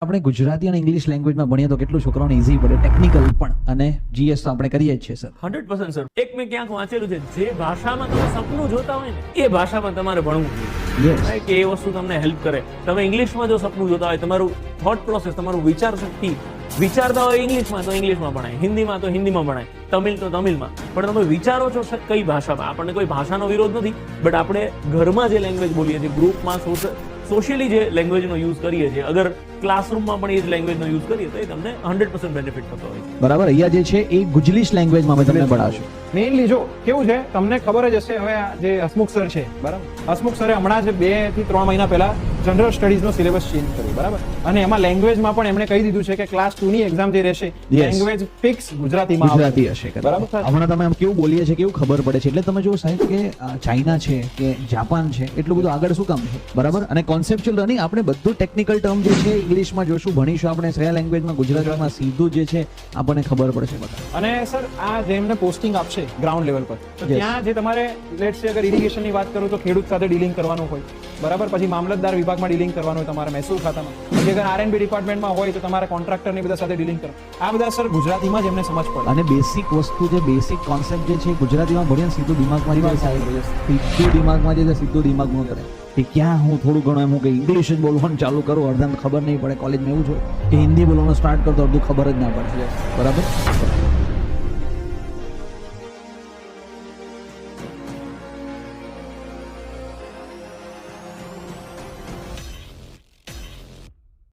આપણે ગુજરાતી અને ઇંગ્લિશ લેંગ્વેજમાં ભણીએ તો કેટલું છોકરાઓને ઈઝી પડે, ટેકનિકલ પણ, અને જીએસ તો આપણે કરીએ જ છીએ સર. 100% સર. એક મેં ક્યાંક વાંચેલું છે, જે ભાષામાં તમે સપનું જોતા હોય ને એ ભાષામાં તમારે ભણવું જોઈએ. યસ, કે એ વસ્તુ તમને હેલ્પ કરે. તમે ઇંગ્લિશમાં જો સપનું જોતા હોય, તમારું થોટ પ્રોસેસ, તમારું વિચાર શક્તિ વિચારતા હોય ઇંગ્લિશમાં તો ઇંગ્લિશમાં ભણાય, હિન્દીમાં તો હિન્દીમાં ભણાય, તમિલ તો તમિલમાં. પણ તમે વિચારો છો કઈ ભાષામાં. આપણને કોઈ ભાષાનો વિરોધ નથી, બટ આપણે ઘરમાં જે લેંગ્વેજ બોલીએ છીએ, ગ્રુપમાં સોશિયલી જે લેંગ્વેજનો યુઝ કરીએ છીએ, અગર ક્લાસરૂમમાં પણ એ જ લેંગ્વેજનો યુઝ કરીએ તો એ તમને 100% બેનિફિટ થતો હોય. બરાબર. અહીંયા જે છે એ ગુજલીશ લેંગ્વેજમાં અમે તમને ભણાવશું. મેઇનલી જો કેવું છે, તમને ખબર જ હશે, હવે આ જે હસમુખ સર છે, બરાબર, હસમુખ સરે હમણાં જ 2 થી 3 મહિના પહેલા જનરલ સ્ટડીઝનો સિલેબસ ચેન્જ કર્યો, બરાબર, અને એમાં લેંગ્વેજમાં પણ એમણે કહી દીધું છે કે ક્લાસ 2 ની એક્ઝામ જે રહેશે, લેંગ્વેજ ફિક્સ ગુજરાતીમાં ગુજરાતી હશે, બરાબર. હમણાં તમે આમ કેવું બોલીએ છીએ, કેવું ખબર પડે છે. એટલે તમે જો સાહેબ કે ચાઇના છે કે જાપાન છે, એટલું બધું આગળ શું કામ છે, બરાબર. અને કોન્સેપ્ચ્યુઅલ રનિંગ, આપણે બધું ટેકનિકલ ટર્મ જે છે ઇંગ્લિશમાં જોશું, ભણીશું આપણે કયા લેંગ્વેજમાં, ગુજરાતીમાં સીધું જે છે આપણને ખબર પડશે બધા. અને સર આ જે એમને પોસ્ટિંગ આપશે ગ્રાઉન્ડ લેવલ પર, તો Yes. ત્યાં જે તમારે લેટ્સ સે અગર ઇરિગેશનની વાત કરું તો ખેડૂત સાથે ડીલિંગ કરવાનું હોય, બરાબર, પછી મામલતદાર વિભાગમાં ડીલિંગ કરવાનું હોય તમારે મહેસૂલ ખાતામાં, પછી અગર આરએનબી ડિપાર્ટમેન્ટમાં હોય તો તમારે કોન્ટ્રાક્ટરની બધા સાથે ડીલિંગ કરો. આ બધા સર ગુજરાતીમાં જ એમને સમજ પડે. અને બેસિક વસ્તુ, જે બેસિક કોન્સેપ્ટ જે છે ગુજરાતીમાં ભણીએ સીધું દિમાગમાં જાય સાહેબ, સીધું દિમાગમાં જે છે સીધું દિમાગમાં કરે. કે ક્યાં હું થોડું ઘણું એમ કે ઇંગ્લિશ જ બોલવાનું ચાલુ કરું, અડધાને ખબર નહીં પડે. કોલેજમાં એવું છે કે હિન્દી બોલવાનું સ્ટાર્ટ કરતો અડધું ખબર જ ના પડે, બરાબર.